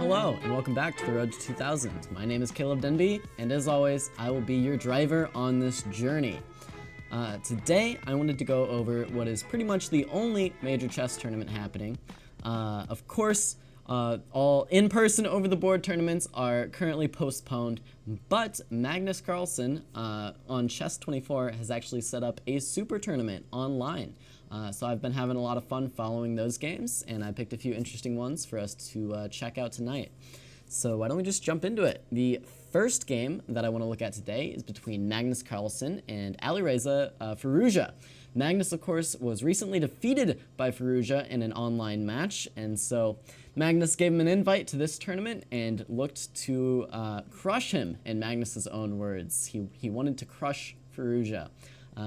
Hello, and welcome back to the Road to 2000. My name is Caleb Denby, and as always, I will be your driver on this journey. Today, I wanted to go over what is pretty much the only major chess tournament happening. Of course, all in-person over-the-board tournaments are currently postponed, but Magnus Carlsen on Chess24 has actually set up a super tournament online. So I've been having a lot of fun following those games, and I picked a few interesting ones for us to check out tonight. So why don't we just jump into it? The first game that I want to look at today is between Magnus Carlsen and Alireza Firouzja. Magnus, of course, was recently defeated by Firouzja in an online match, and so Magnus gave him an invite to this tournament and looked to crush him, in Magnus's own words. He wanted to crush Firouzja.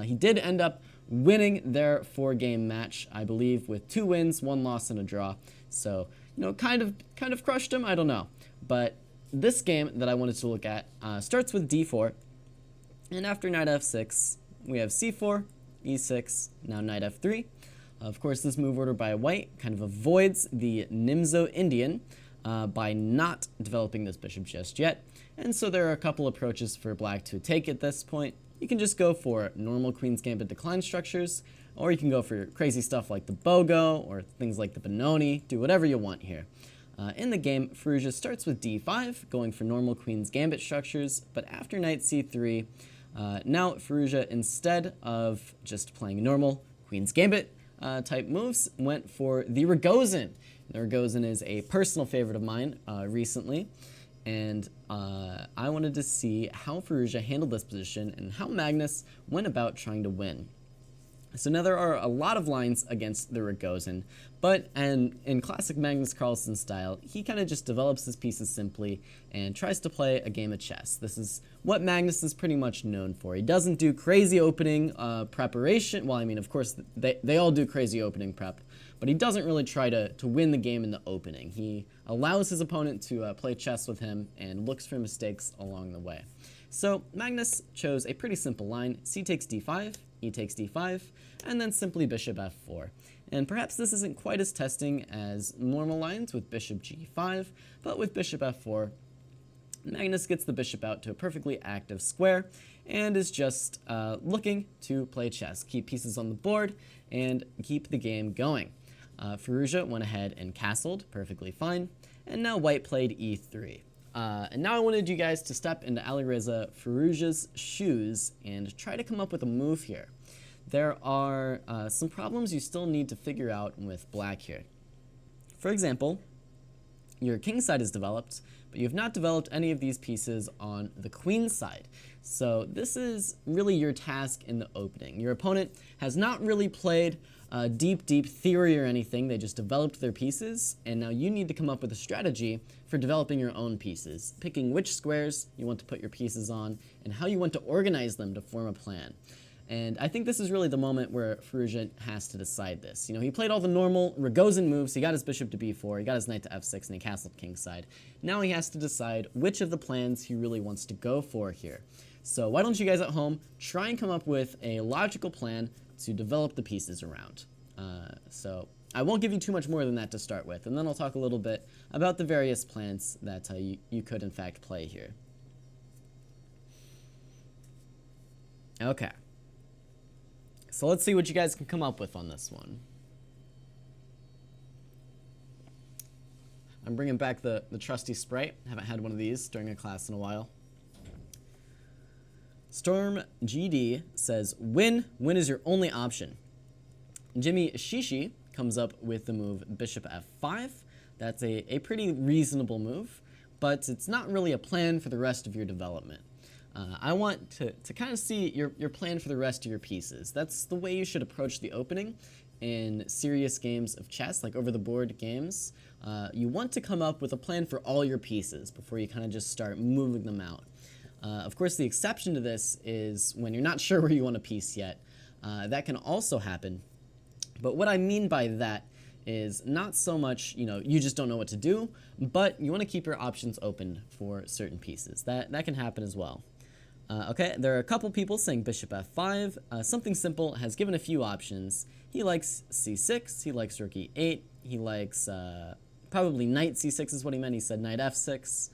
He did end up winning their 4-game match, I believe, with 2 wins, 1 loss, and a draw. So, you know, kind of crushed him, I don't know. But this game that I wanted to look at starts with d4, and after knight f6, we have c4, e6, now knight f3. Of course, this move order by white kind of avoids the Nimzo Indian by not developing this bishop just yet. And so there are a couple approaches for black to take at this point. You can just go for normal Queen's Gambit decline structures, or you can go for crazy stuff like the Bogo, or things like the Benoni. Do whatever you want here. In the game, Firouzja starts with d5, going for normal Queen's Gambit structures, but after knight c3, now Firouzja, instead of just playing normal Queen's Gambit type moves, went for the Ragozin. The Ragozin is a personal favorite of mine recently, and I wanted to see how Firouzja handled this position and how Magnus went about trying to win. So now there are a lot of lines against the Ragozin, but in classic Magnus Carlsen style, he kind of just develops his pieces simply and tries to play a game of chess. This is what Magnus is pretty much known for. He doesn't do crazy opening preparation. Well, I mean, of course, they all do crazy opening prep, but he doesn't really try to win the game in the opening. He allows his opponent to play chess with him and looks for mistakes along the way. So Magnus chose a pretty simple line: c takes d5, e takes d5, and then simply bishop f4. And perhaps this isn't quite as testing as normal lines with bishop g5, but with bishop f4, Magnus gets the bishop out to a perfectly active square and is just looking to play chess, keep pieces on the board, and keep the game going. Firouzja went ahead and castled, perfectly fine, and now white played e3. And now I wanted you guys to step into Alireza Firouzja's shoes and try to come up with a move here. There are some problems you still need to figure out with black here. For example, your king side is developed, but you have not developed any of these pieces on the queen side. So this is really your task in the opening. Your opponent has not really played deep theory or anything. They just developed their pieces, and now you need to come up with a strategy for developing your own pieces, picking which squares you want to put your pieces on and how you want to organize them to form a plan. And I think this is really the moment where Firouzja has to decide this. You know, he played all the normal Ragozin moves, he got his bishop to b4, he got his knight to f6, and he castled kingside. Now he has to decide which of the plans he really wants to go for here. So why don't you guys at home try and come up with a logical plan to develop the pieces around. So I won't give you too much more than that to start with, and then I'll talk a little bit about the various plans that you could in fact play here. Okay. So let's see what you guys can come up with on this one. I'm bringing back the trusty Sprite. Haven't had one of these during a class in a while. Storm GD says, win is your only option. Jimmy Shishi comes up with the move bishop f5. That's a pretty reasonable move, but it's not really a plan for the rest of your development. I want to kind of see your plan for the rest of your pieces. That's the way you should approach the opening in serious games of chess, like over-the-board games. You want to come up with a plan for all your pieces before you kind of just start moving them out. Of course, the exception to this is when you're not sure where you want a piece yet. That can also happen. But what I mean by that is not so much, you just don't know what to do, but you want to keep your options open for certain pieces. That can happen as well. Okay, there are a couple people saying bishop f5. Something Simple has given a few options. He likes c6, he likes rook e8, he likes probably knight c6 is what he meant. He said knight f6,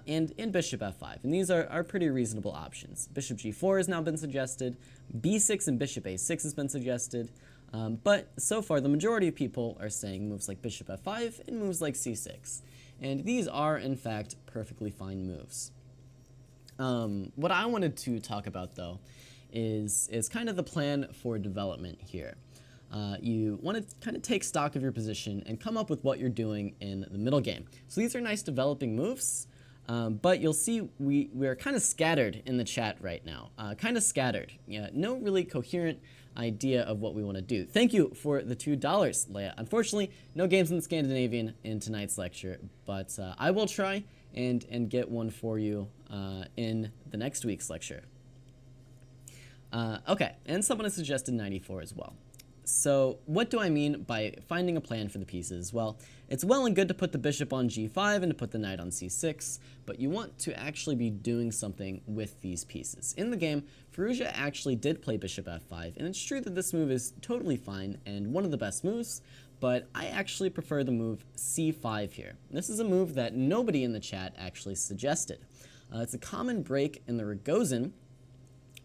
and bishop f5. And these are pretty reasonable options. Bishop g4 has now been suggested. b6 and bishop a6 has been suggested. But so far, the majority of people are saying moves like bishop f5 and moves like c6. And these are, in fact, perfectly fine moves. What I wanted to talk about, though, is kind of the plan for development here. You want to kind of take stock of your position and come up with what you're doing in the middle game. So these are nice developing moves, but you'll see we are kind of scattered in the chat right now. Kind of scattered. Yeah, no really coherent idea of what we want to do. Thank you for the $2, Leia. Unfortunately, no games in the Scandinavian in tonight's lecture, but I will try and get one for you in the next week's lecture. Okay, and someone has suggested 94 as well. So what do I mean by finding a plan for the pieces? Well, it's well and good to put the bishop on g5 and to put the knight on c6, but you want to actually be doing something with these pieces. In the game, Firouzja actually did play bishop f5, and it's true that this move is totally fine and one of the best moves, but I actually prefer the move c5 here. This is a move that nobody in the chat actually suggested. It's a common break in the Ragozin,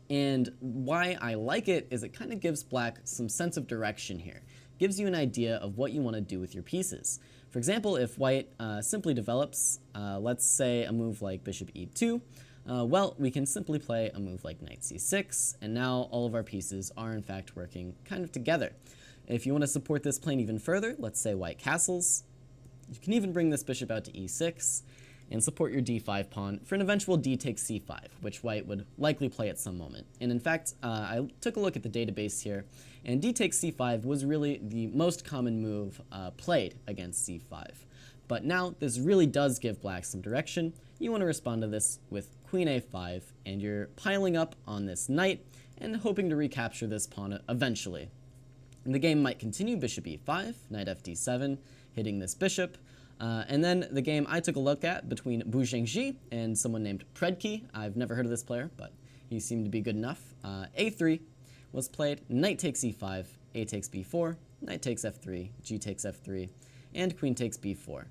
and why I like it is it kind of gives black some sense of direction here. Gives you an idea of what you want to do with your pieces. For example, if white simply develops, let's say a move like bishop e2, well, we can simply play a move like knight c6, and now all of our pieces are in fact working kind of together. If you want to support this plane even further, let's say white castles, you can even bring this bishop out to e6, and support your d5 pawn for an eventual d takes c5, which white would likely play at some moment. And in fact, I took a look at the database here, and d takes c5 was really the most common move played against c5. But now this really does give black some direction. You want to respond to this with queen a5, and you're piling up on this knight and hoping to recapture this pawn eventually. And the game might continue bishop e5, knight fd7, hitting this bishop. And then the game I took a look at between Bu Zhengji and someone named Predki. I've never heard of this player, but he seemed to be good enough. A3 was played, knight takes e5, a takes b4, knight takes f3, g takes f3, and queen takes b4.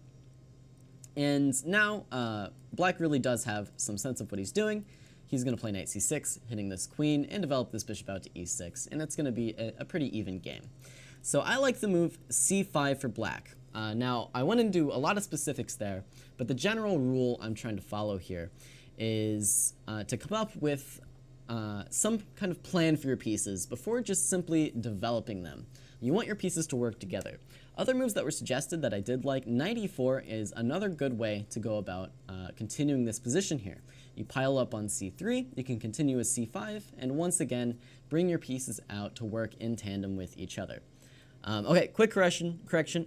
And now black really does have some sense of what he's doing. He's going to play knight c6, hitting this queen, and develop this bishop out to e6, and it's going to be a pretty even game. So I like the move c5 for black. Now, I went into a lot of specifics there, but the general rule I'm trying to follow here is to come up with some kind of plan for your pieces before just simply developing them. You want your pieces to work together. Other moves that were suggested that I did like, knight e4 is another good way to go about continuing this position here. You pile up on c3, you can continue with c5, and once again, bring your pieces out to work in tandem with each other. Okay, quick correction.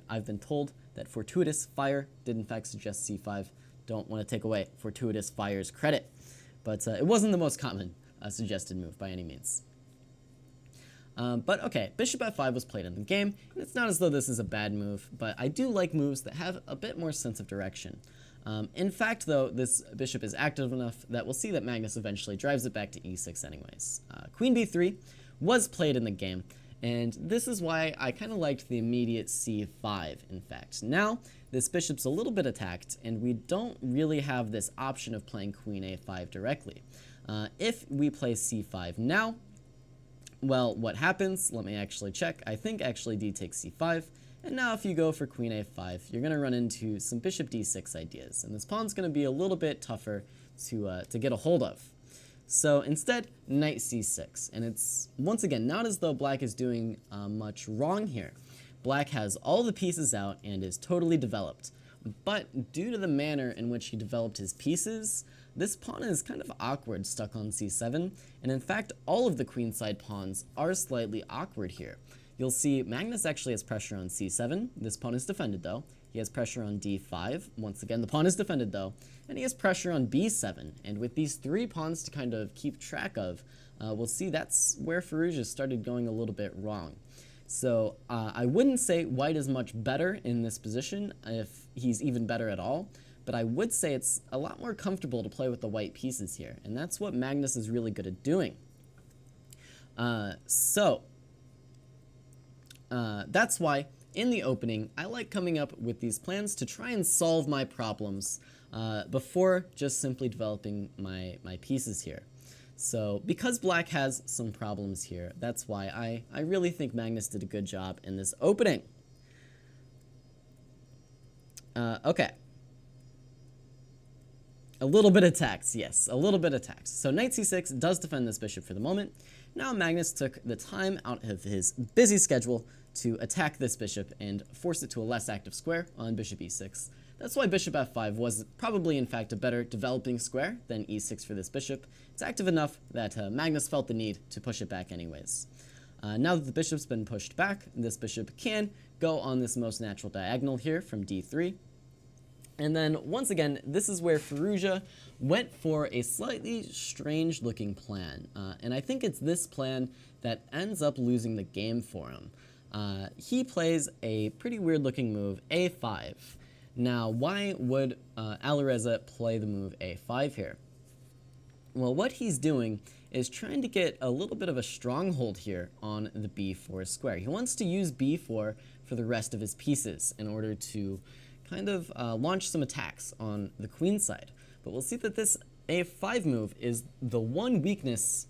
I've been told that Fortuitous Fire did in fact suggest c5. Don't want to take away Fortuitous Fire's credit, but it wasn't the most common suggested move by any means. But okay, bishop f5 was played in the game, and it's not as though this is a bad move, but I do like moves that have a bit more sense of direction. In fact, though, this bishop is active enough that we'll see that Magnus eventually drives it back to e6 anyways. Queen b3 was played in the game, and this is why I kind of liked the immediate c5, in fact. Now, this bishop's a little bit attacked, and we don't really have this option of playing queen a5 directly. If we play c5 now, well, what happens? Let me actually check. I think actually d takes c5, and now if you go for queen a5, you're going to run into some bishop d6 ideas, and this pawn's going to be a little bit tougher to get a hold of. So instead, knight c6, and it's, once again, not as though black is doing much wrong here. Black has all the pieces out and is totally developed, but due to the manner in which he developed his pieces, this pawn is kind of awkward stuck on c7, and in fact, all of the queenside pawns are slightly awkward here. You'll see Magnus actually has pressure on c7, this pawn is defended though. He has pressure on d5, once again the pawn is defended though, and he has pressure on b7, and with these three pawns to kind of keep track of, we'll see that's where Firouzja started going a little bit wrong. So I wouldn't say white is much better in this position, if he's even better at all, but I would say it's a lot more comfortable to play with the white pieces here, and that's what Magnus is really good at doing. That's why in the opening, I like coming up with these plans to try and solve my problems before just simply developing my pieces here. So because black has some problems here, that's why I really think Magnus did a good job in this opening. Okay. A little bit of tax, yes, a little bit of tax. So knight c6 does defend this bishop for the moment. Now Magnus took the time out of his busy schedule to attack this bishop and force it to a less active square on bishop e6. That's why bishop f5 was probably in fact a better developing square than e6 for this bishop. It's active enough that Magnus felt the need to push it back anyways. Now that the bishop's been pushed back, this bishop can go on this most natural diagonal here from d3. And then, once again, this is where Firouzja went for a slightly strange-looking plan. And I think it's this plan that ends up losing the game for him. He plays a pretty weird-looking move, a5. Now, why would Alireza play the move a5 here? Well, what he's doing is trying to get a little bit of a stronghold here on the b4 square. He wants to use b4 for the rest of his pieces in order to kind of launch some attacks on the queen side. But we'll see that this a5 move is the one weakness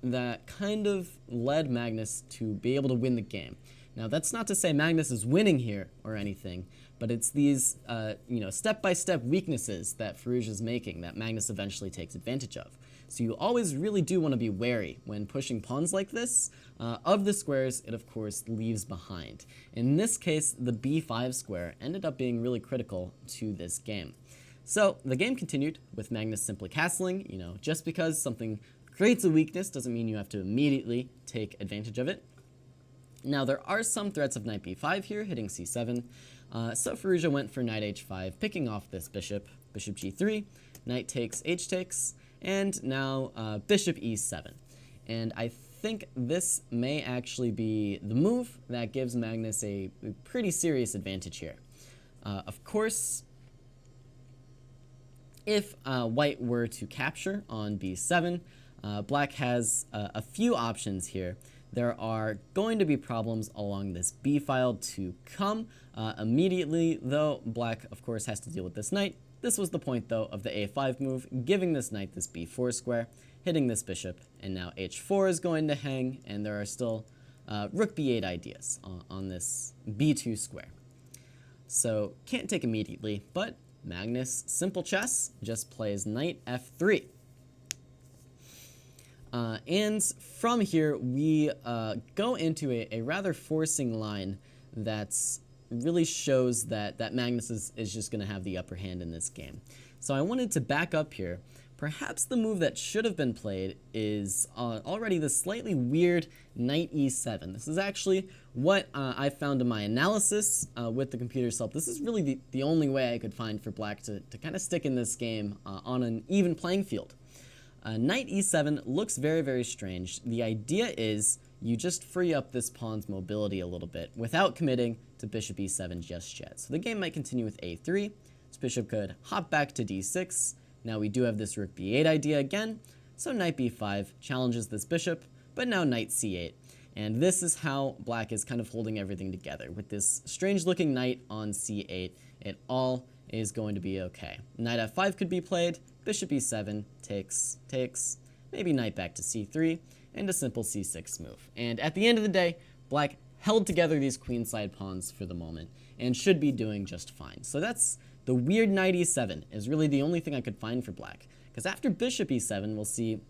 that kind of led Magnus to be able to win the game. Now, that's not to say Magnus is winning here or anything, but it's these step-by-step weaknesses that Firouzja is making that Magnus eventually takes advantage of. So you always really do want to be wary when pushing pawns like this of the squares it of course leaves behind. In this case, the b5 square ended up being really critical to this game. So the game continued with Magnus simply castling. Just because something creates a weakness doesn't mean you have to immediately take advantage of it. Now there are some threats of knight b5 here, hitting c7. So Firouzja went for knight h5, picking off this bishop, bishop g3, knight takes, h takes, and now bishop e7. And I think this may actually be the move that gives Magnus a pretty serious advantage here. Of course, if white were to capture on b7, black has a few options here. There are going to be problems along this b file to come. Immediately, though, black, of course, has to deal with this knight. This was the point, though, of the a5 move, giving this knight this b4 square, hitting this bishop, and now h4 is going to hang, and there are still rook b8 ideas on this b2 square. So, can't take immediately, but Magnus, simple chess, just plays knight f3. And from here, we go into a rather forcing line that's really shows that Magnus is just going to have the upper hand in this game. So I wanted to back up here. Perhaps the move that should have been played is already the slightly weird knight e7. This is actually what I found in my analysis with the computer's help. This is really the only way I could find for black to kind of stick in this game on an even playing field. Knight e7 looks very, very strange. The idea is you just free up this pawn's mobility a little bit without committing to bishop e7 just yet. So the game might continue with a3. This bishop could hop back to d6. Now we do have this rook b8 idea again. So knight b5 challenges this bishop, but now knight c8. And this is how black is kind of holding everything together. With this strange looking knight on c8, it all is going to be okay. Knight f5 could be played, bishop e7, takes, maybe knight back to c3, and a simple c6 move. And at the end of the day, black held together these queenside pawns for the moment, and should be doing just fine. So that's the weird knight e7, is really the only thing I could find for black. Because after bishop e7, we'll see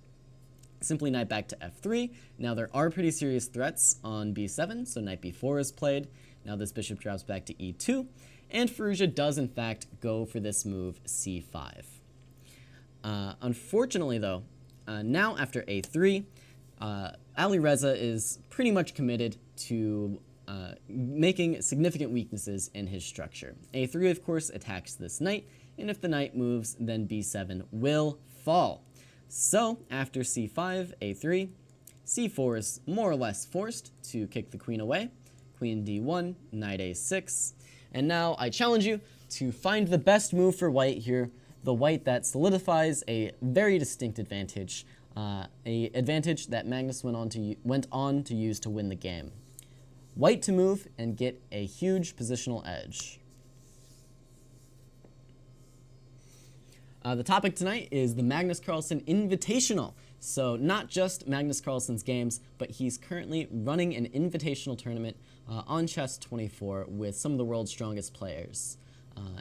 simply knight back to f3. Now there are pretty serious threats on b7, so knight b4 is played. Now this bishop drops back to e2, and Firouzja does in fact go for this move c5. Unfortunately though, now after a3, Alireza is pretty much committed to making significant weaknesses in his structure. a3 of course attacks this knight, and if the knight moves, then b7 will fall. So after c5, a3, c4 is more or less forced to kick the queen away, queen d1, knight a6, and now I challenge you to find the best move for white here, the white that solidifies a very distinct advantage, a advantage that Magnus went on to use to win the game. white to move and get a huge positional edge. The topic tonight is the Magnus Carlsen Invitational. So not just Magnus Carlsen's games, but he's currently running an invitational tournament on Chess24 with some of the world's strongest players.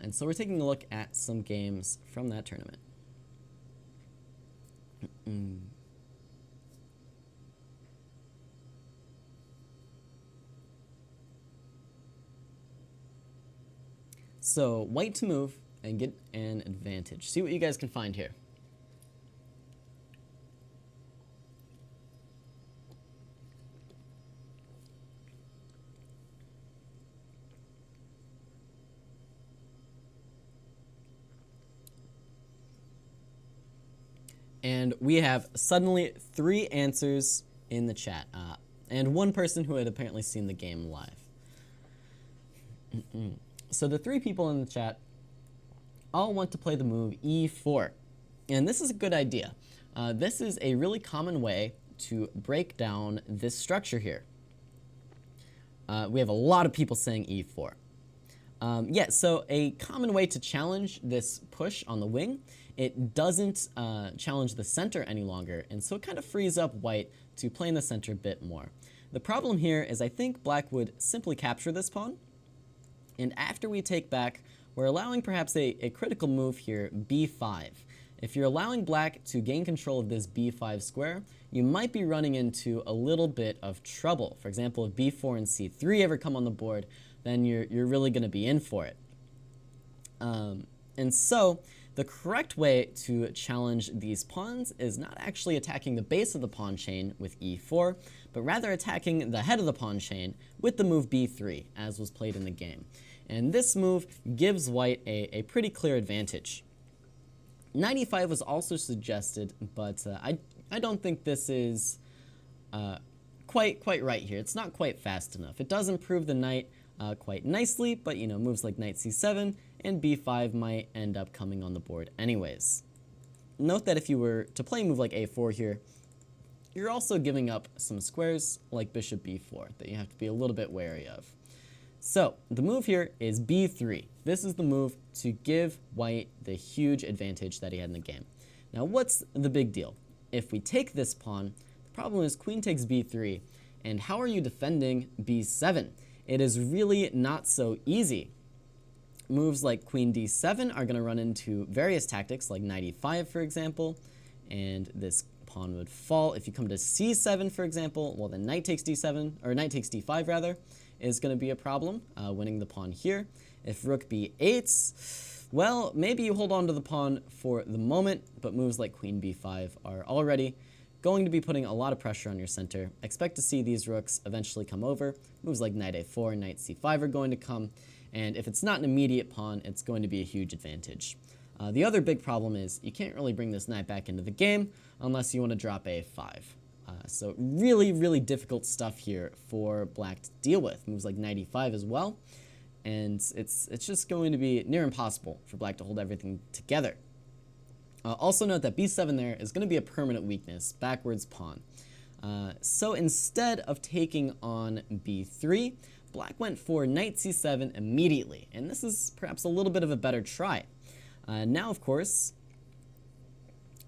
And so we're taking a look at some games from that tournament. So white to move and get an advantage. See what you guys can find here. And we have suddenly 3 answers in the chat, and 1 person who had apparently seen the game live. So the 3 people in the chat all want to play the move e4. And this is a good idea. This is a really common way to break down this structure here. We have a lot of people saying e4. Yeah, so a common way to challenge this push on the wing, it doesn't challenge the center any longer, and so it kind of frees up white to play in the center a bit more. The problem here is I think black would simply capture this pawn, and after we take back, we're allowing perhaps a critical move here, b5. If you're allowing black to gain control of this b5 square, you might be running into a little bit of trouble. For example, if b4 and c3 ever come on the board, then you're really going to be in for it. And so the correct way to challenge these pawns is not actually attacking the base of the pawn chain with e4, but rather attacking the head of the pawn chain with the move b3, as was played in the game. And this move gives white a pretty clear advantage. Knight e5 was also suggested, but I don't think this is quite right here. It's not quite fast enough. It does improve the knight quite nicely, but moves like knight c7 and b5 might end up coming on the board anyways. Note that if you were to play a move like a4 here, you're also giving up some squares like bishop b4 that you have to be a little bit wary of. So the move here is b3. This is the move to give white the huge advantage that he had in the game. Now what's the big deal? If we take this pawn, the problem is queen takes b3, and how are you defending b7? It is really not so easy. Moves like queen d7 are going to run into various tactics like knight e5 for example, and this pawn would fall. If you come to c7 for example, well then knight takes d7, or knight takes d5 rather, is going to be a problem, winning the pawn here. If rook b8, well, maybe you hold on to the pawn for the moment, but moves like queen b5 are already going to be putting a lot of pressure on your center. Expect to see these rooks eventually come over. Moves like knight a4 and knight c5 are going to come, and if it's not an immediate pawn, it's going to be a huge advantage. The other big problem is you can't really bring this knight back into the game unless you want to drop a5. So really difficult stuff here for black to deal with. Moves like knight e5 as well, and it's just going to be near impossible for black to hold everything together. Also note that b7 there is going to be a permanent weakness, backwards pawn. So instead of taking on b3, black went for knight c7 immediately, and this is perhaps a little bit of a better try. Now, of course,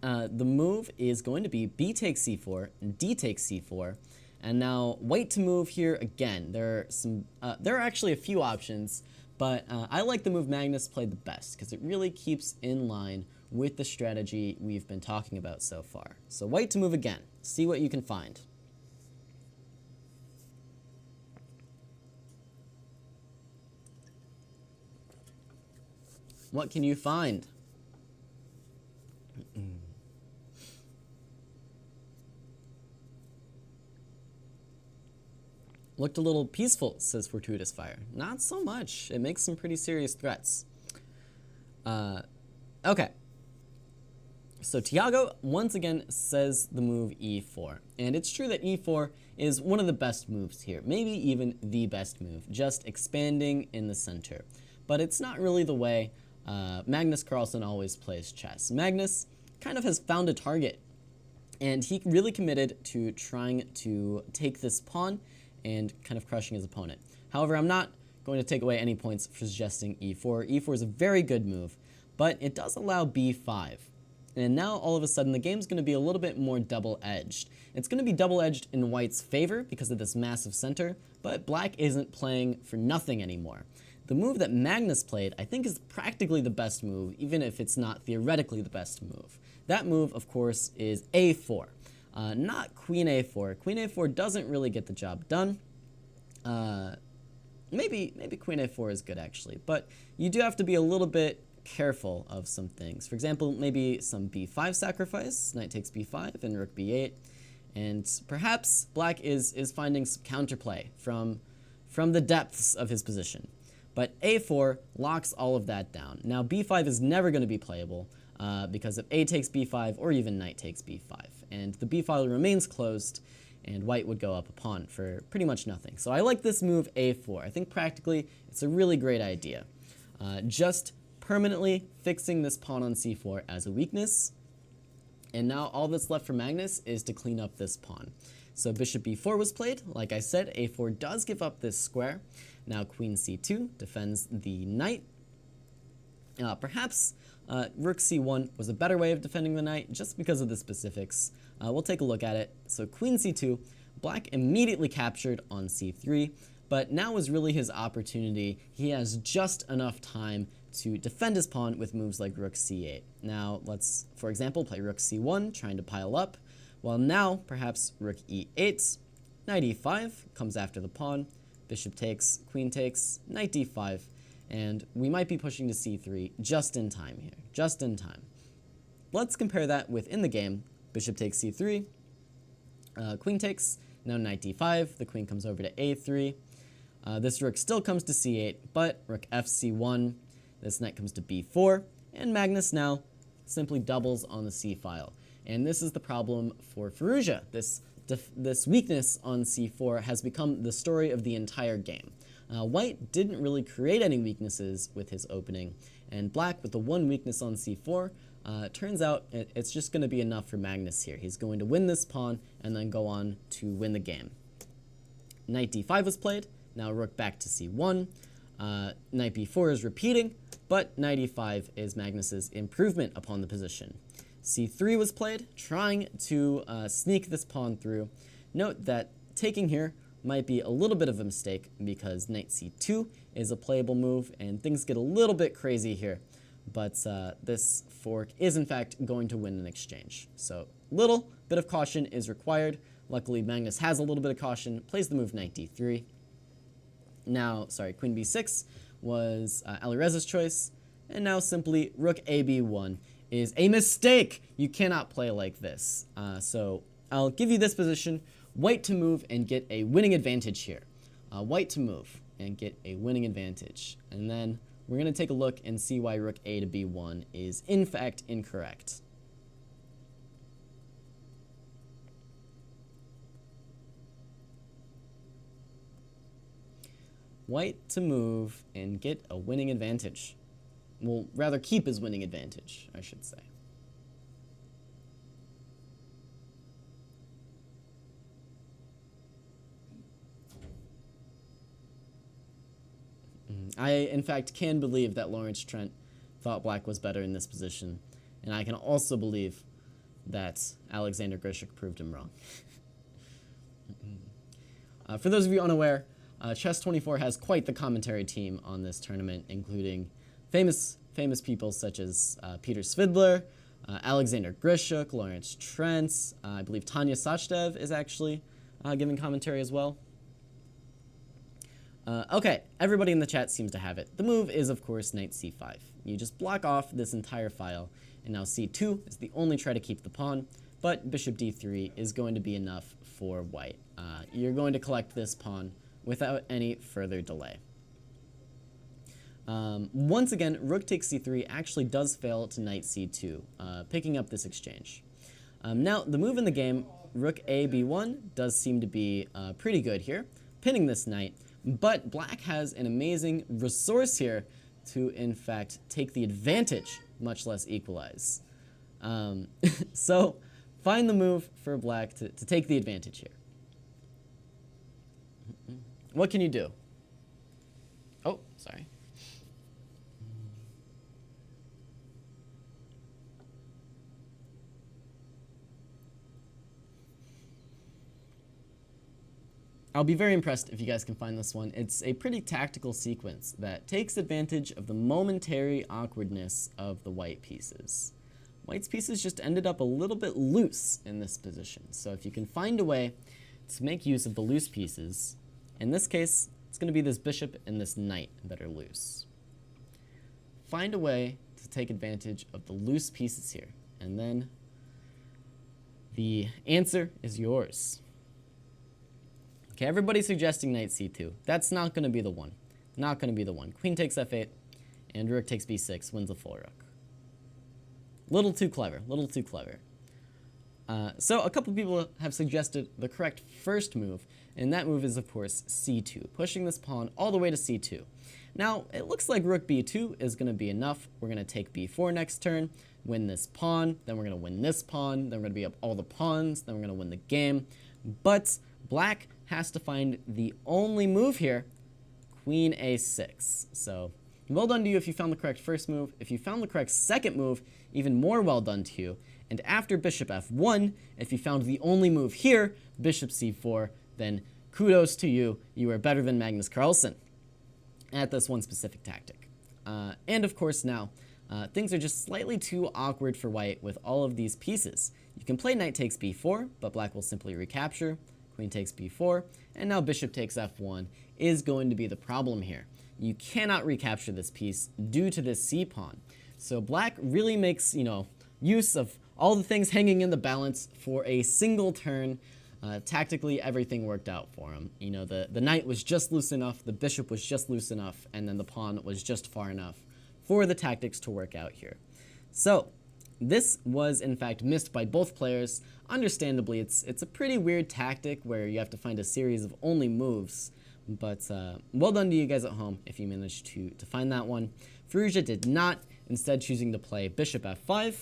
the move is going to be b takes c4, d takes c4, and now white to move here again. There are actually a few options, but I like the move Magnus played the best because it really keeps in line with the strategy we've been talking about so far. So white to move again. See what you can find. What can you find? Looked a little peaceful, says Fortuitous Fire. Not so much. It makes some pretty serious threats. Okay. So Tiago once again says the move e4. And it's true that e4 is one of the best moves here. Maybe even the best move. Just expanding in the center. But it's not really the way Magnus Carlsen always plays chess. Magnus kind of has found a target, and he really committed to trying to take this pawn and kind of crushing his opponent. However, I'm not going to take away any points for suggesting e4. e4 is a very good move, but it does allow b5. And now all of a sudden the game's going to be a little bit more double-edged. It's going to be double-edged in white's favor because of this massive center, but black isn't playing for nothing anymore. The move that Magnus played, I think, is practically the best move, even if it's not theoretically the best move. That move, of course, is a4, not queen a4. Queen a4 doesn't really get the job done. Maybe queen a4 is good, actually, but you do have to be a little bit careful of some things. For example, maybe some b5 sacrifice, knight takes b5 and rook b8, and perhaps black is finding some counterplay from the depths of his position. But a4 locks all of that down. Now b5 is never going to be playable because if a takes b5 or even knight takes b5, and the b file remains closed, and white would go up a pawn for pretty much nothing. So I like this move a4. I think practically it's a really great idea. Just permanently fixing this pawn on c4 as a weakness. And now all that's left for Magnus is to clean up this pawn. So bishop b4 was played. Like I said, a4 does give up this square. Now queen c2 defends the knight. Perhaps rook c1 was a better way of defending the knight just because of the specifics. We'll take a look at it. So queen c2, black immediately captured on c3, but now is really his opportunity. He has just enough time to defend his pawn with moves like rook c8. Now let's, for example, play rook c1, trying to pile up. Well, now perhaps rook e8, knight e5 comes after the pawn, bishop takes, queen takes, knight d5, and we might be pushing to c3 just in time here, just in time. Let's compare that within the game. Bishop takes c3, queen takes, now knight d5, the queen comes over to a3. This rook still comes to c8, but rook fc1, this knight comes to b4, and Magnus now simply doubles on the c file. And this is the problem for Firouzja. This weakness on c4 has become the story of the entire game. White didn't really create any weaknesses with his opening, and black, with the one weakness on c4, turns out it's just going to be enough for Magnus here. He's going to win this pawn and then go on to win the game. Knight d5 was played. Now rook back to c1. Knight b4 is repeating, but knight e5 is Magnus's improvement upon the position. c3 was played, trying to sneak this pawn through. Note that taking here might be a little bit of a mistake because knight c2 is a playable move, and things get a little bit crazy here. But this fork is in fact going to win an exchange. So little bit of caution is required. Luckily, Magnus has a little bit of caution, plays the move knight d3. Now, queen b6 was Alireza's choice, and now simply rook a b1 is a mistake. You cannot play like this. So I'll give you this position, white to move and get a winning advantage here. White to move and get a winning advantage. And then we're going to take a look and see why rook a to b1 is in fact incorrect. White to move and get a winning advantage. Well, rather keep his winning advantage, I should say. I, in fact, can believe that Lawrence Trent thought black was better in this position, and I can also believe that Alexander Grishuk proved him wrong. For those of you unaware, Chess24 has quite the commentary team on this tournament, including famous people such as Peter Svidler, Alexander Grishuk, Lawrence Trent, I believe Tanya Sachdev is actually giving commentary as well. Okay, everybody in the chat seems to have it. The move is, of course, knight c5. You just block off this entire file, and now c2 is the only try to keep the pawn, but bishop d3 is going to be enough for white. You're going to collect this pawn without any further delay. Once again, rook takes c3 actually does fail to knight c2, picking up this exchange. Now, the move in the game, rook a b1, does seem to be pretty good here, pinning this knight, but black has an amazing resource here to, in fact, take the advantage, much less equalize. So, find the move for black to take the advantage here. what can you do? Oh, sorry. I'll be very impressed if you guys can find this one. It's a pretty tactical sequence that takes advantage of the momentary awkwardness of the white pieces. White's pieces just ended up a little bit loose in this position. So if you can find a way to make use of the loose pieces, in this case, it's going to be this bishop and this knight that are loose. Find a way to take advantage of the loose pieces here, and then the answer is yours. Okay, everybody's suggesting knight c2. That's not going to be the one. Not going to be the one. Queen takes f8, and rook takes b6, wins the full rook. Little too clever, little too clever. So a couple people have suggested the correct first move, and that move is, of course, c2, pushing this pawn all the way to c2. Now, it looks like rook b2 is going to be enough. We're going to take b4 next turn, win this pawn, then we're going to win this pawn, then we're going to be up all the pawns, then we're going to win the game. But black has to find the only move here, queen a6. So well done to you if you found the correct first move. If you found the correct second move, even more well done to you. And after bishop f1, if you found the only move here, bishop c4, then kudos to you. You are better than Magnus Carlsen at this one specific tactic. And of course now, things are just slightly too awkward for white with all of these pieces. You can play knight takes b4, but black will simply recapture. Queen takes b4, and now bishop takes f1 is going to be the problem here. You cannot recapture this piece due to this c-pawn. So black really makes, use of all the things hanging in the balance for a single turn. Tactically, everything worked out for him. The knight was just loose enough, the bishop was just loose enough, and then the pawn was just far enough for the tactics to work out here. So this was, in fact, missed by both players. Understandably, it's a pretty weird tactic where you have to find a series of only moves. But well done to you guys at home if you managed to find that one. Firouzja did not, instead choosing to play bishop f5.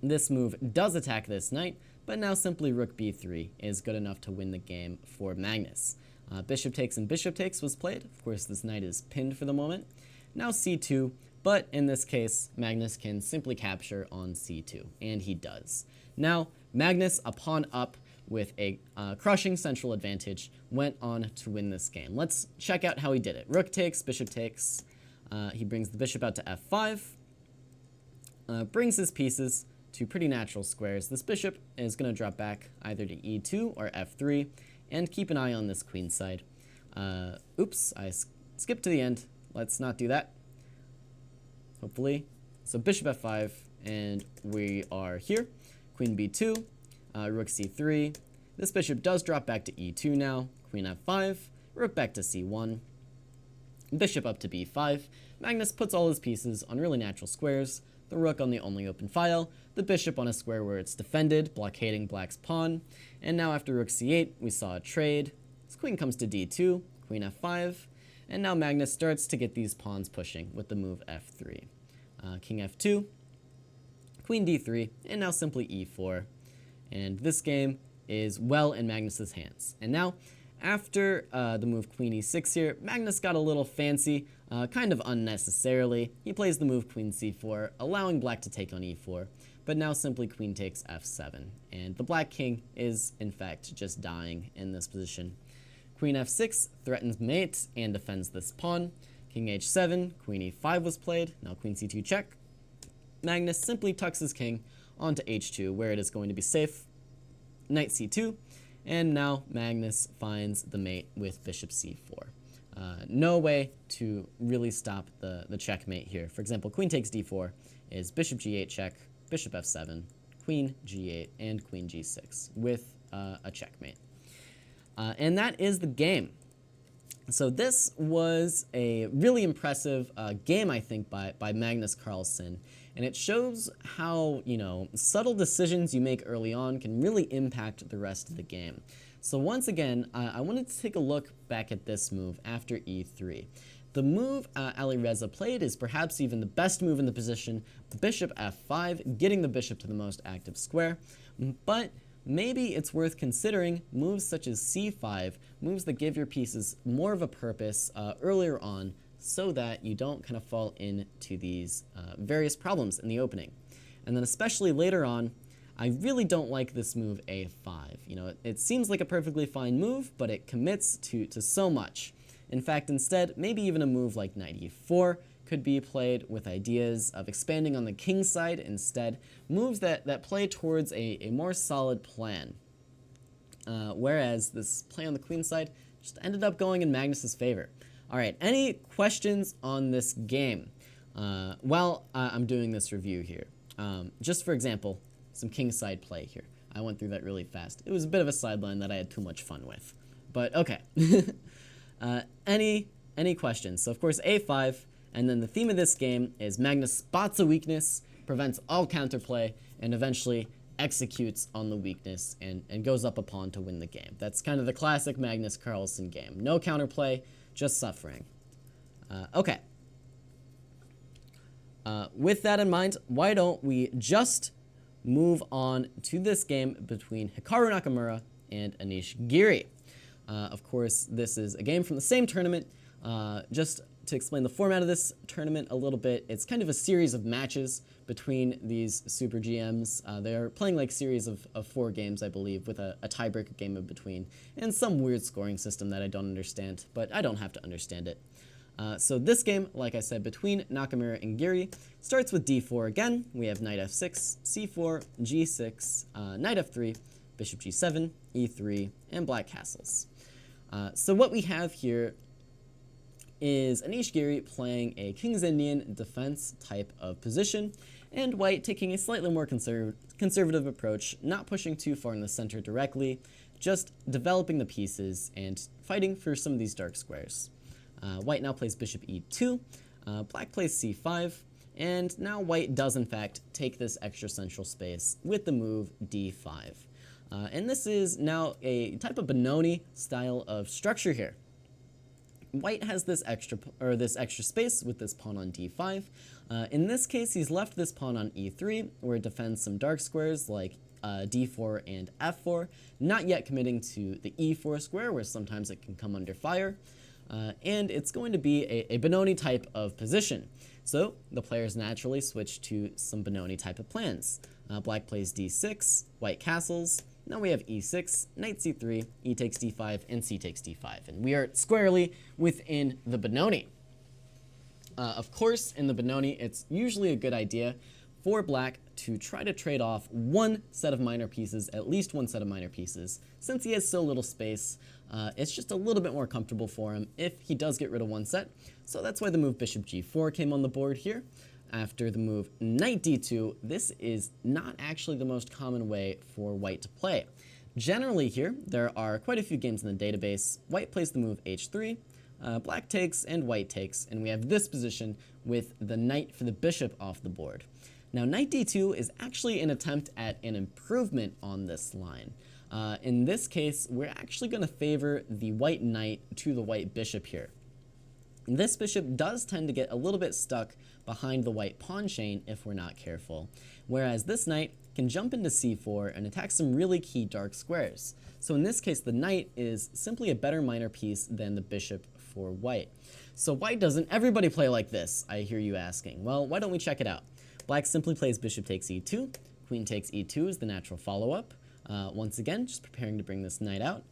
This move does attack this knight, but now simply rook b3 is good enough to win the game for Magnus. Bishop takes and bishop takes was played. Of course, this knight is pinned for the moment. Now c2, but in this case, Magnus can simply capture on c2, and he does. Now, Magnus, a pawn up with a crushing central advantage, went on to win this game. Let's check out how he did it. Rook takes, bishop takes. He brings the bishop out to f5, brings his pieces to pretty natural squares. This bishop is going to drop back either to e2 or f3, and keep an eye on this queen side. Oops, I skipped to the end. Let's not do that. Hopefully. So bishop f5, and we are here. Queen b2, rook c3. This bishop does drop back to e2 now. Queen f5, rook back to c1. Bishop up to b5. Magnus puts all his pieces on really natural squares. The rook on the only open file, the bishop on a square where it's defended, blockading black's pawn. And now after rook c8, we saw a trade. This queen comes to d2, queen f5, and now Magnus starts to get these pawns pushing with the move f3. King f2, queen d3, and now simply e4. And this game is well in Magnus's hands. And now, after the move queen e6 here, Magnus got a little fancy, kind of unnecessarily. He plays the move queen c4, allowing black to take on e4, but now simply queen takes f7. And the black king is, in fact, just dying in this position. Queen f6 threatens mate and defends this pawn. King h7, queen e5 was played, now queen c2 check. Magnus simply tucks his king onto h2, where it is going to be safe. Knight c2, and now Magnus finds the mate with bishop c4. No way to really stop the checkmate here. For example, queen takes d4 is bishop g8 check, bishop f7, queen g8, and queen g6 with a checkmate. And that is the game. So this was a really impressive game, I think, by Magnus Carlsen. And it shows how, subtle decisions you make early on can really impact the rest of the game. So once again, I wanted to take a look back at this move after e3. The move Alireza played is perhaps even the best move in the position, bishop f5, getting the bishop to the most active square. But maybe it's worth considering moves such as c5, moves that give your pieces more of a purpose earlier on, so that you don't kind of fall into these various problems in the opening. And then especially later on, I really don't like this move a5. You know, it seems like a perfectly fine move, but it commits to so much. In fact, instead, maybe even a move like knight e4 could be played with ideas of expanding on the king side instead, moves that play towards a more solid plan. Whereas this play on the queen side just ended up going in Magnus's favor. All right, any questions on this game while I'm doing this review here? Just for example, some kingside play here. I went through that really fast. It was a bit of a sideline that I had too much fun with. But okay. Any questions? So of course a5, and then the theme of this game is Magnus spots a weakness, prevents all counterplay, and eventually executes on the weakness and goes up a pawn to win the game. That's kind of the classic Magnus Carlsen game. No counterplay, just suffering. Okay. With that in mind, why don't we just move on to this game between Hikaru Nakamura and Anish Giri. Of course, this is a game from the same tournament. Just to explain the format of this tournament a little bit, it's kind of a series of matches between these super GMs. They're playing like series of 4 games, I believe, with a tiebreaker game in between, and some weird scoring system that I don't understand, but I don't have to understand it. So this game, like I said, between Nakamura and Giri, starts with d4 again. We have knight f6, c4, g6, knight f3, bishop g7, e3, and black castles. So what we have here is Anish Giri playing a King's Indian defense type of position, and white taking a slightly more conservative approach, not pushing too far in the center directly, just developing the pieces and fighting for some of these dark squares. White now plays bishop e2, black plays c5, and now white does in fact take this extra central space with the move d5. And this is now a type of Benoni style of structure here. White has this extra space with this pawn on d5. In this case, he's left this pawn on e3, where it defends some dark squares like d4 and f4, not yet committing to the e4 square, where sometimes it can come under fire. And it's going to be a Benoni type of position. So the players naturally switch to some Benoni type of plans. Black plays d6, white castles. Now we have e6, knight c3, e takes d5, and c takes d5. And we are squarely within the Benoni. Of course, in the Benoni, it's usually a good idea for black to try to trade off one set of minor pieces, at least one set of minor pieces. Since he has so little space, it's just a little bit more comfortable for him if he does get rid of one set. So that's why the move bishop g4 came on the board here. After the move knight d2, this is not actually the most common way for white to play. Generally here, there are quite a few games in the database. White plays the move h3, black takes, and white takes, and we have this position with the knight for the bishop off the board. Now, knight d2 is actually an attempt at an improvement on this line. In this case, we're actually going to favor the white knight to the white bishop here. This bishop does tend to get a little bit stuck behind the white pawn chain if we're not careful, whereas this knight can jump into c4 and attack some really key dark squares. So in this case, the knight is simply a better minor piece than the bishop for white. So why doesn't everybody play like this, I hear you asking? Well, why don't we check it out? Black simply plays bishop takes e2, queen takes e2 is the natural follow-up. Once again, just preparing to bring this knight out.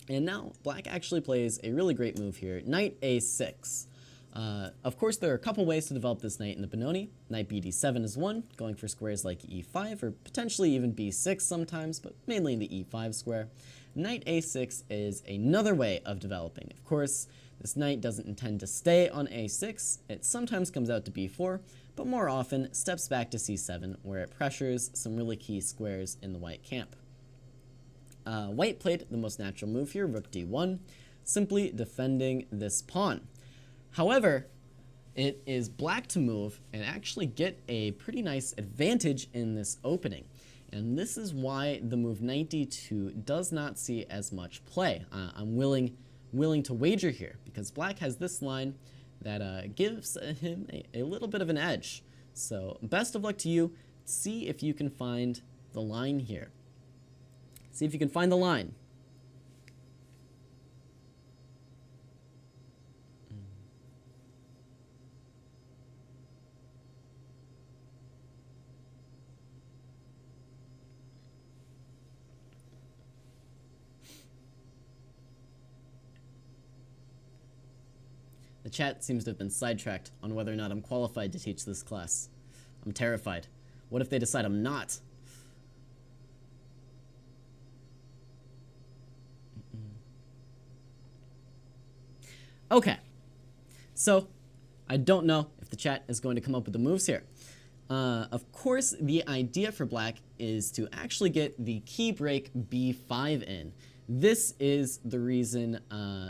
And now black actually plays a really great move here, knight a6. Of course, there are a couple ways to develop this knight in the Benoni. Knight bd7 is one, going for squares like e5, or potentially even b6 sometimes, but mainly in the e5 square. Knight a6 is another way of developing. Of course, this knight doesn't intend to stay on a6. It sometimes comes out to b4, but more often steps back to c7, where it pressures some really key squares in the white camp. White played the most natural move here, rook d1, simply defending this pawn. However, it is black to move and actually get a pretty nice advantage in this opening. And this is why the move knight d2 does not see as much play. I'm willing to wager here, because black has this line that gives him a little bit of an edge. So best of luck to you. See if you can find the line here. See if you can find the line. The chat seems to have been sidetracked on whether or not I'm qualified to teach this class. I'm terrified. What if they decide I'm not? Okay, so I don't know if the chat is going to come up with the moves here. Of course, the idea for black is to actually get the key break b5 in. This is the reason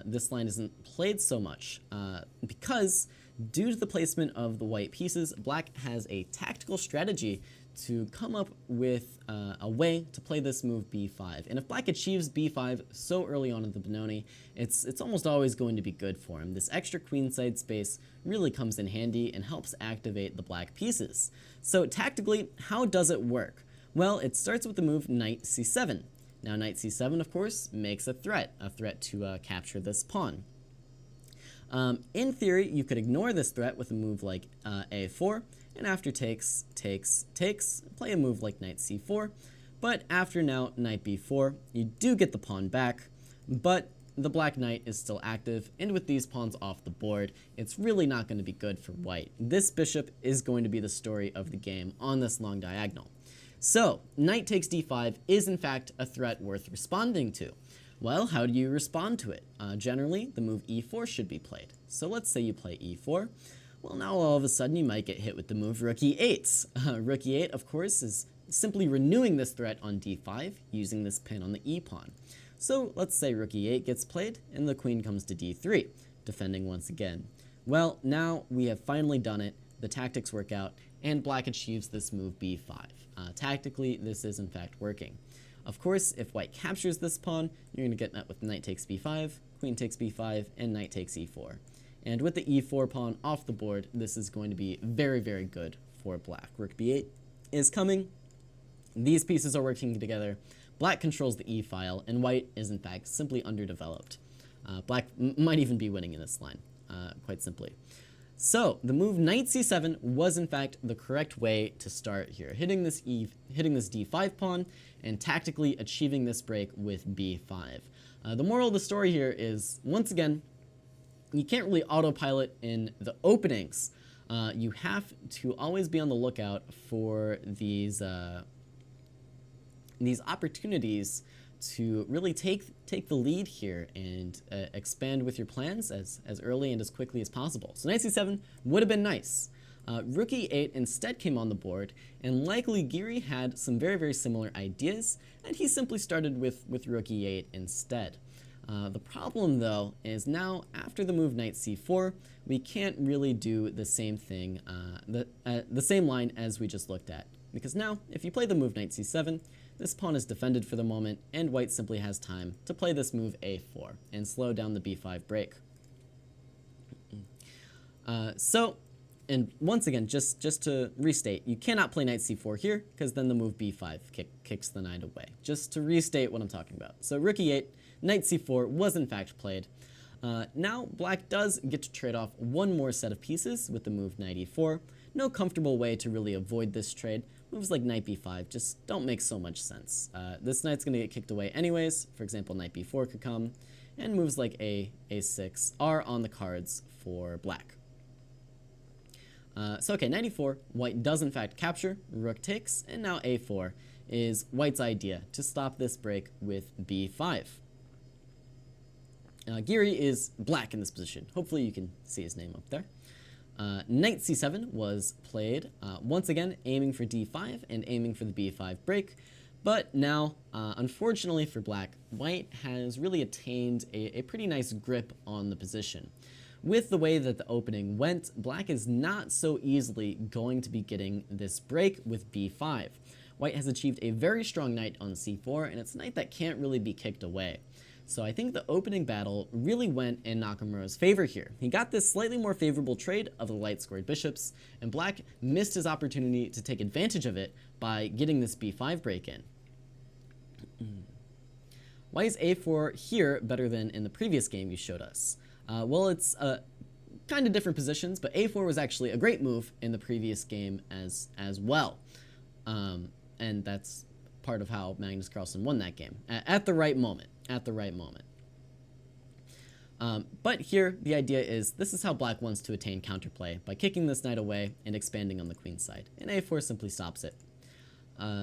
this line isn't played so much, because due to the placement of the white pieces, black has a tactical strategy to come up with a way to play this move b5. And if black achieves b5 so early on in the Benoni, it's almost always going to be good for him. This extra queenside space really comes in handy and helps activate the black pieces. So tactically, how does it work? Well, it starts with the move knight c7. Now knight c7, of course, makes a threat to capture this pawn. In theory, you could ignore this threat with a move like a4, and after takes, play a move like knight c4, but after now knight b4, you do get the pawn back, but the black knight is still active, and with these pawns off the board, it's really not going to be good for white. This bishop is going to be the story of the game on this long diagonal. So, knight takes d5 is in fact a threat worth responding to. Well, how do you respond to it? Generally, the move e4 should be played. So let's say you play e4. Well, now all of a sudden you might get hit with the move rook e8. Rook e8, of course, is simply renewing this threat on d5 using this pin on the e pawn. So let's say rook e8 gets played and the queen comes to d3, defending once again. Well, now we have finally done it. The tactics work out, and black achieves this move b5. Tactically, this is in fact working. Of course, if white captures this pawn, you're going to get met with knight takes b5, queen takes b5, and knight takes e4. And with the e4 pawn off the board, this is going to be very, very good for black. Rook b8 is coming. These pieces are working together. Black controls the e file, and white is in fact simply underdeveloped. Black might even be winning in this line, quite simply. So the move knight c7 was in fact the correct way to start here, hitting this d5 pawn and tactically achieving this break with b5. The moral of the story here is, once again, you can't really autopilot in the openings. You have to always be on the lookout for these opportunities to really take the lead here and expand with your plans as early and as quickly as possible. So knight c7 would have been nice. Rook e8 instead came on the board, and likely Giri had some very, very similar ideas, and he simply started with rook e8 instead. The problem, though, is now after the move knight c4, we can't really do the same thing, the same line as we just looked at. Because now, if you play the move knight c7, this pawn is defended for the moment, and white simply has time to play this move a4 and slow down the b5 break. And once again, just to restate, you cannot play knight c4 here, because then the move b5 kicks the knight away. Just to restate what I'm talking about. So rook e8, knight c4 was in fact played. Now black does get to trade off one more set of pieces with the move knight e4. No comfortable way to really avoid this trade. Moves like knight b5 just don't make so much sense. This knight's going to get kicked away anyways. For example, knight b4 could come, and moves like a6 are on the cards for black. So okay, knight e4, white does in fact capture, rook takes, and now a4 is white's idea to stop this break with b5. Giri is black in this position. Hopefully you can see his name up there. Knight c7 was played, once again aiming for d5 and aiming for the b5 break, but now, unfortunately for black, white has really attained a pretty nice grip on the position. With the way that the opening went, black is not so easily going to be getting this break with b5. White has achieved a very strong knight on c4, and it's a knight that can't really be kicked away. So I think the opening battle really went in Nakamura's favor here. He got this slightly more favorable trade of the light squared bishops, and black missed his opportunity to take advantage of it by getting this b5 break in. Why is a4 here better than in the previous game you showed us? Well, it's kind of different positions, but a4 was actually a great move in the previous game as well. And that's part of how Magnus Carlsen won that game, at the right moment, But here, the idea is this is how black wants to attain counterplay, by kicking this knight away and expanding on the queen side, and a4 simply stops it.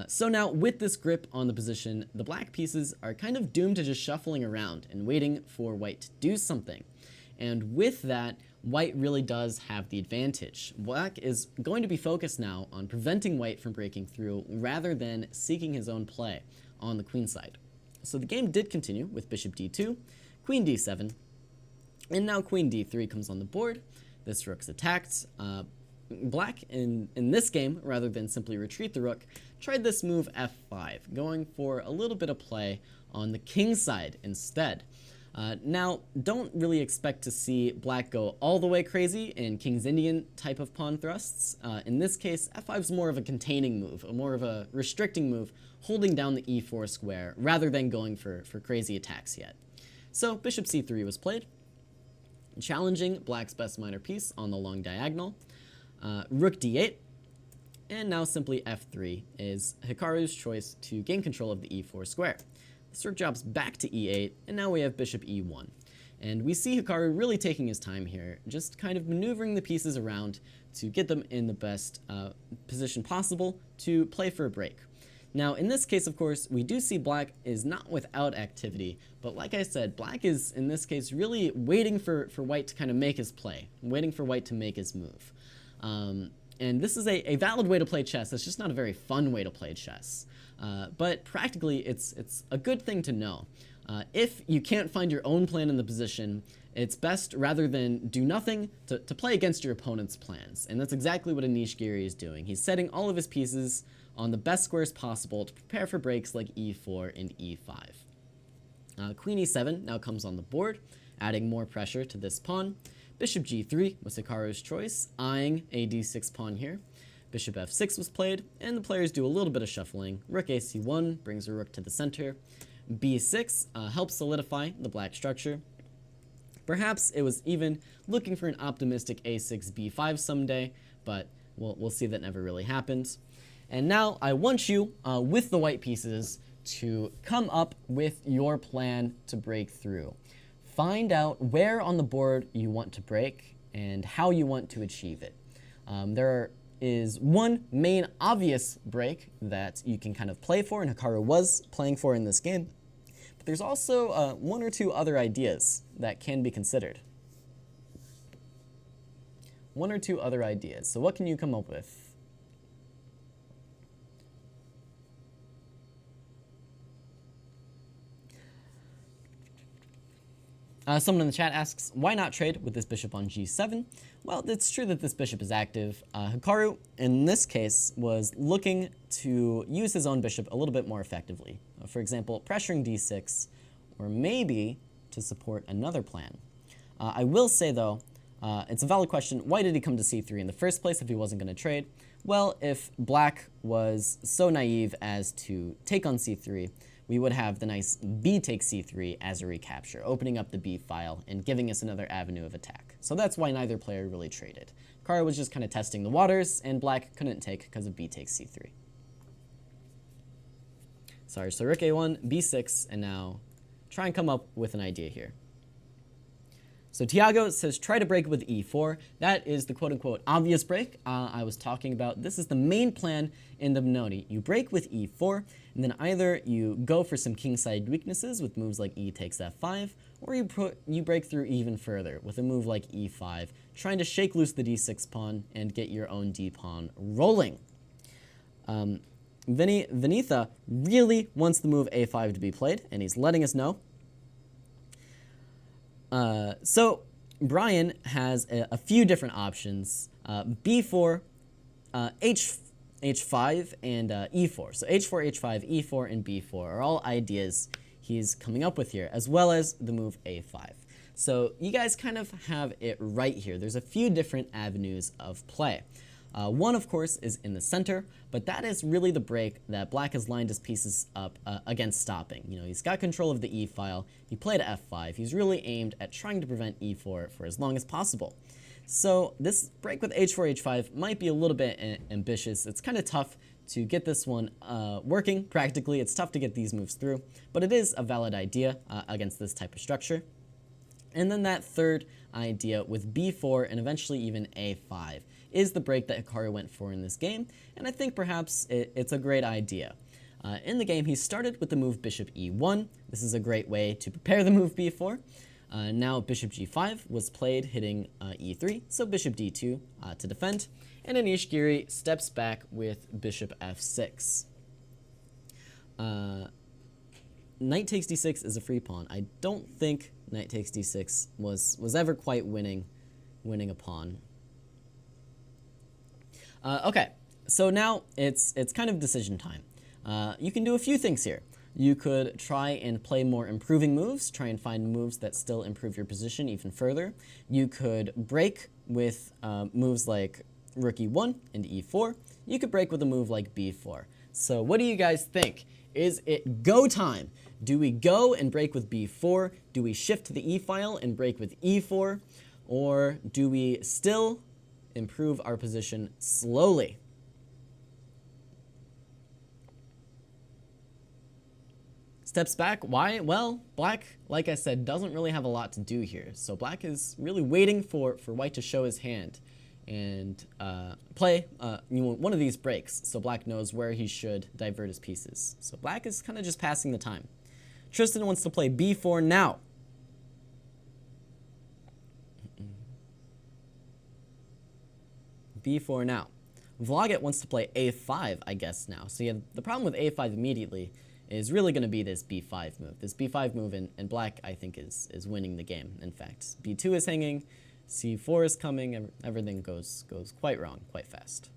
So now, with this grip on the position, the black pieces are kind of doomed to just shuffling around and waiting for white to do something. And with that, white really does have the advantage. Black is going to be focused now on preventing white from breaking through rather than seeking his own play on the queen side. So the game did continue with bishop d2, queen d7, and now queen d3 comes on the board. This rook's attacked. Black, in this game, rather than simply retreat the rook, tried this move f5, going for a little bit of play on the king side instead. Now, don't really expect to see black go all the way crazy in King's Indian type of pawn thrusts. In this case, f5 is more of a containing move, more of a restricting move, holding down the e4 square, rather than going for crazy attacks yet. So, bishop c3 was played, challenging black's best minor piece on the long diagonal. Rook d8, and now simply f3 is Hikaru's choice to gain control of the e4 square. This rook drops back to e8, and now we have bishop e1. And we see Hikaru really taking his time here, just kind of maneuvering the pieces around to get them in the best position possible to play for a break. Now, in this case, of course, we do see black is not without activity, but like I said, black is, in this case, really waiting for white to kind of make his play, waiting for white to make his move. And this is a valid way to play chess. It's just not a very fun way to play chess. But practically, it's a good thing to know. If you can't find your own plan in the position, it's best, rather than do nothing, to play against your opponent's plans. And that's exactly what Anish Giri is doing. He's setting all of his pieces on the best squares possible to prepare for breaks like e4 and e5. Queen e7 now comes on the board, adding more pressure to this pawn. Bishop g3 was Hikaru's choice, eyeing a d6 pawn here. Bishop f6 was played, and the players do a little bit of shuffling. Rook a c1 brings a rook to the center. b6 helps solidify the black structure. Perhaps it was even looking for an optimistic a6 b5 someday, but we'll see that never really happened. And now I want you, with the white pieces, to come up with your plan to break through. Find out where on the board you want to break and how you want to achieve it. There is one main obvious break that you can kind of play for, and Hikaru was playing for in this game. But there's also one or two other ideas that can be considered. One or two other ideas. So what can you come up with? Someone in the chat asks, why not trade with this bishop on g7? Well, it's true that this bishop is active. Hikaru, in this case, was looking to use his own bishop a little bit more effectively. For example, pressuring d6, or maybe to support another plan. I will say, though, it's a valid question, why did he come to c3 in the first place if he wasn't going to trade? Well, if black was so naive as to take on c3, we would have the nice b takes c3 as a recapture, opening up the b file and giving us another avenue of attack. So that's why neither player really traded. Hikaru was just kind of testing the waters, and black couldn't take because of b takes c3. Sorry, so rook a1, b6, and now try and come up with an idea here. So Tiago says, try to break with e4. That is the quote-unquote obvious break I was talking about. This is the main plan in the Benoni. You break with e4, and then either you go for some kingside weaknesses with moves like e takes f5, or you break through even further with a move like e5, trying to shake loose the d6 pawn and get your own d-pawn rolling. Vinitha really wants the move a5 to be played, and he's letting us know. So Brian has a few different options, b4, h5, and e4. So h4, h5, e4, and b4 are all ideas he's coming up with here, as well as the move a5. So you guys kind of have it right here. There's a few different avenues of play. One, of course, is in the center, but that is really the break that black has lined his pieces up against stopping. You know, he's got control of the e file, he played f5, he's really aimed at trying to prevent e4 for as long as possible. So this break with h4, h5 might be a little bit ambitious. It's kind of tough to get this one working practically. It's tough to get these moves through, but it is a valid idea against this type of structure. And then that third idea with b4 and eventually even a5 is the break that Hikaru went for in this game, and I think perhaps it's a great idea. In the game, he started with the move bishop e1. This is a great way to prepare the move b4. Now bishop g5 was played, hitting e3, so bishop d2 to defend, and Anish Giri steps back with bishop f6. Knight takes d6 is a free pawn. I don't think knight takes d6 was ever quite winning a pawn. Okay, so now it's kind of decision time. You can do a few things here. You could try and play more improving moves, try and find moves that still improve your position even further. You could break with moves like rook e1 and e4. You could break with a move like b4. So what do you guys think? Is it go time? Do we go and break with b4? Do we shift to the e file and break with e4? Or do we still improve our position slowly? Steps back. Why? Well, black, like I said, doesn't really have a lot to do here. So black is really waiting for white to show his hand and play one of these breaks, so black knows where he should divert his pieces. So black is kind of just passing the time. Tristan wants to play b4 now. b4 now. Vloget wants to play a5, I guess, now. So yeah, the problem with a5 immediately is really going to be this b5 move. This b5 move, and black, I think, is winning the game, in fact. b2 is hanging, c4 is coming, everything goes quite wrong, quite fast.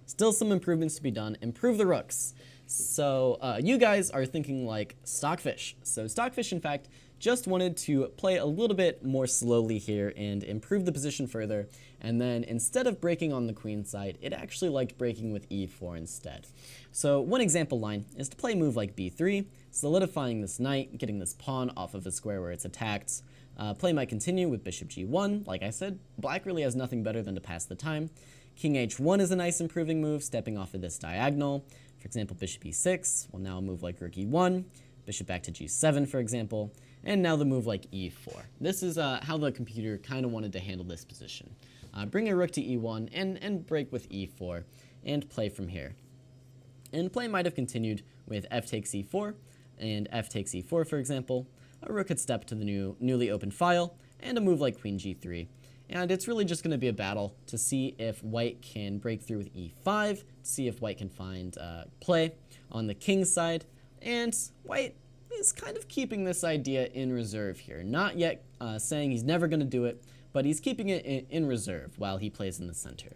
Still some improvements to be done. Improve the rooks. So you guys are thinking like Stockfish. So Stockfish, in fact, just wanted to play a little bit more slowly here and improve the position further. And then instead of breaking on the queen side, it actually liked breaking with e4 instead. So one example line is to play a move like b3, solidifying this knight, getting this pawn off of a square where it's attacked. Play might continue with bishop g1. Like I said, black really has nothing better than to pass the time. King h1 is a nice improving move, stepping off of this diagonal. For example, bishop e6, well now a move like rook e1, bishop back to g7, for example, and now the move like e4. This is how the computer kind of wanted to handle this position. Bring a rook to e1 and break with e4 and play from here. And play might have continued with f takes e4 and f takes e4, for example. A rook could step to the newly opened file, and a move like queen g3. And it's really just going to be a battle to see if white can break through with e5, to see if white can find play on the king side. And white is kind of keeping this idea in reserve here. Not yet saying he's never going to do it, but he's keeping it in reserve while he plays in the center.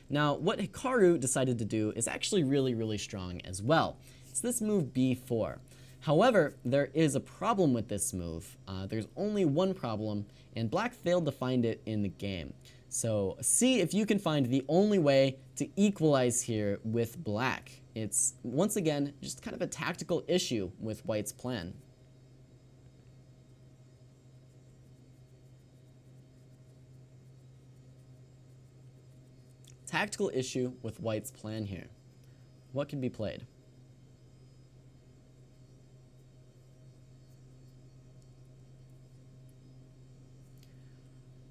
Now, what Hikaru decided to do is actually really, really strong as well. It's this move b4. However, there is a problem with this move. There's only one problem, and black failed to find it in the game. So see if you can find the only way to equalize here with black. It's, once again, just kind of a tactical issue with white's plan. Tactical issue with white's plan here. What can be played?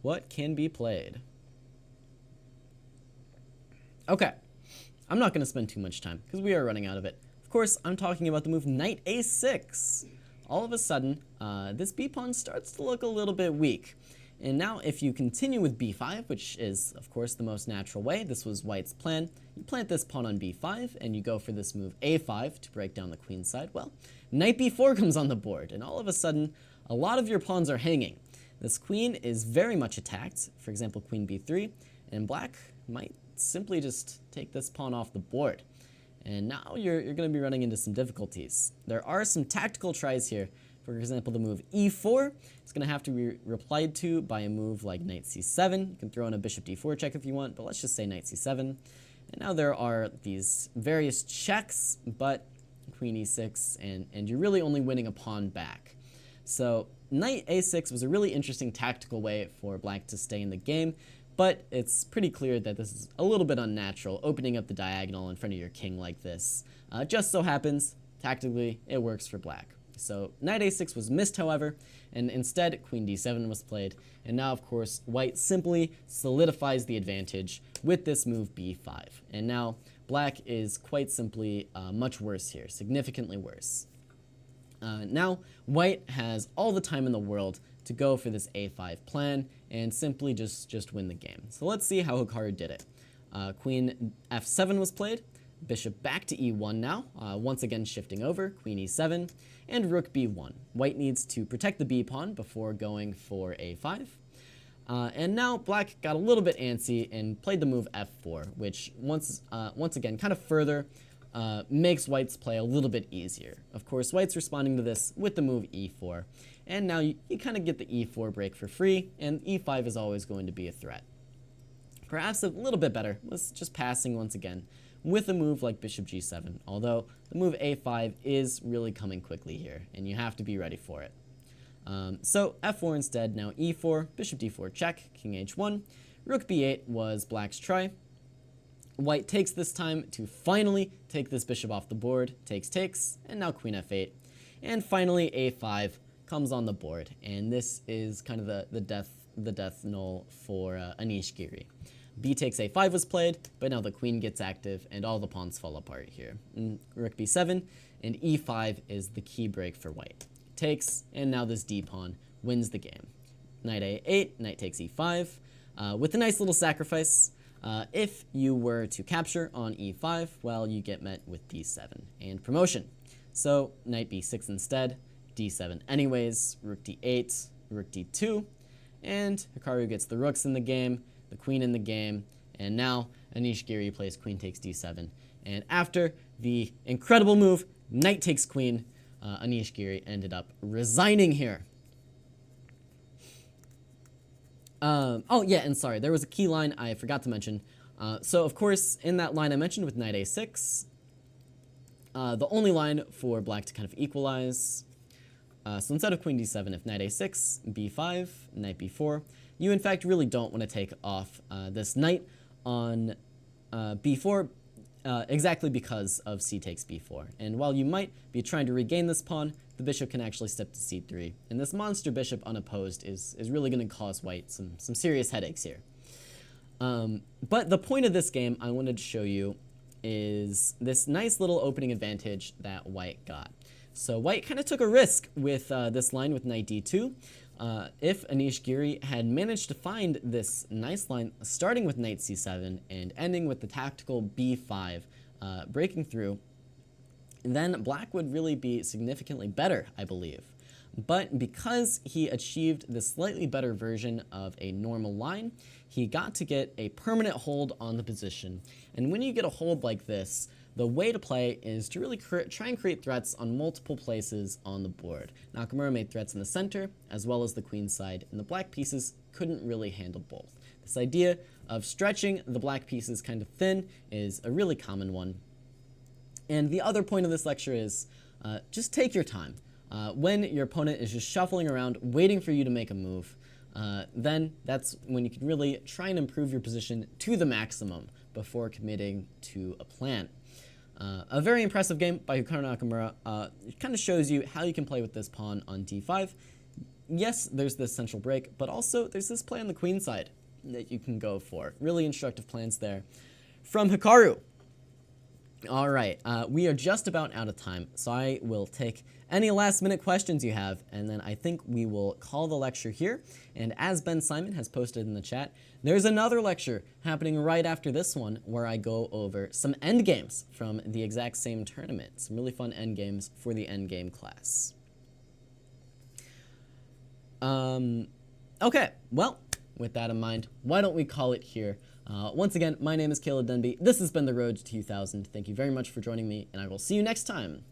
What can be played? Okay, I'm not going to spend too much time because we are running out of it. Of course, I'm talking about the move knight a6. All of a sudden, this b-pawn starts to look a little bit weak. And now if you continue with b5, which is, of course, the most natural way, this was white's plan, you plant this pawn on b5, and you go for this move a5 to break down the queen side. Well, knight b4 comes on the board, and all of a sudden, a lot of your pawns are hanging. This queen is very much attacked, for example, queen b3, and black might simply just take this pawn off the board. And now you're going to be running into some difficulties. There are some tactical tries here. For example, the move e4 is going to have to be replied to by a move like knight c7. You can throw in a bishop d4 check if you want, but let's just say knight c7. And now there are these various checks, but queen e6, and you're really only winning a pawn back. So knight a6 was a really interesting tactical way for black to stay in the game, but it's pretty clear that this is a little bit unnatural, opening up the diagonal in front of your king like this. Just so happens, tactically, it works for black. So knight a6 was missed, however, and instead queen d7 was played, and now of course white simply solidifies the advantage with this move b5. And now black is quite simply much worse here, significantly worse. Now white has all the time in the world to go for this a5 plan and simply just win the game. So let's see how Hikaru did it. Queen f7 was played. Bishop back to e1 now, once again shifting over, queen e7, and rook b1. White needs to protect the b pawn before going for a5. And now black got a little bit antsy and played the move f4, which once again kind of further makes white's play a little bit easier. Of course, white's responding to this with the move e4, and now you kind of get the e4 break for free, and e5 is always going to be a threat. Perhaps a little bit better was just passing once again with a move like bishop g7, although the move a5 is really coming quickly here, and you have to be ready for it. So f4 instead, now e4, bishop d4 check, king h1, rook b8 was black's try. White takes this time to finally take this bishop off the board, takes, and now queen f8. And finally a5 comes on the board, and this is kind of the death knell for Anish Giri. B takes a5 was played, but now the queen gets active and all the pawns fall apart here. Rook b7 and e5 is the key break for white. Takes, and now this d pawn wins the game. Knight a8, knight takes e5, with a nice little sacrifice. If you were to capture on e5, well, you get met with d7 and promotion. So knight b6 instead, d7 anyways, rook d8, rook d2, and Hikaru gets the rooks in the game, the queen in the game, and now Anish Giri plays queen takes d7. And after the incredible move, knight takes queen, Anish Giri ended up resigning here. Oh yeah, and sorry, there was a key line I forgot to mention. So of course, in that line I mentioned with knight a6, the only line for black to kind of equalize. So instead of queen d7, if knight a6, b5, knight b4, you in fact really don't want to take off this knight on b4 exactly because of c takes b4. And while you might be trying to regain this pawn, the bishop can actually step to c3. And this monster bishop unopposed is really going to cause white some serious headaches here. But the point of this game I wanted to show you is this nice little opening advantage that white got. So white kind of took a risk with this line with knight d2. If Anish Giri had managed to find this nice line starting with knight c7 and ending with the tactical b5 breaking through, then black would really be significantly better, I believe. But because he achieved the slightly better version of a normal line, he got to get a permanent hold on the position. And when you get a hold like this, the way to play is to really try and create threats on multiple places on the board. Nakamura made threats in the center, as well as the queen side, and the black pieces couldn't really handle both. This idea of stretching the black pieces kind of thin is a really common one. And the other point of this lecture is just take your time. When your opponent is just shuffling around, waiting for you to make a move, then that's when you can really try and improve your position to the maximum before committing to a plan. A very impressive game by Hikaru Nakamura. It kind of shows you how you can play with this pawn on d5. Yes, there's this central break, but also there's this play on the queen side that you can go for. Really instructive plans there from Hikaru. All right, we are just about out of time, so I will take any last-minute questions you have, and then I think we will call the lecture here. And as Ben Simon has posted in the chat, there's another lecture happening right after this one where I go over some endgames from the exact same tournament. Some really fun endgames for the endgame class. Okay, well, with that in mind, why don't we call it here? Once again, my name is Caleb Denby. This has been the Road to 2000. Thank you very much for joining me, and I will see you next time.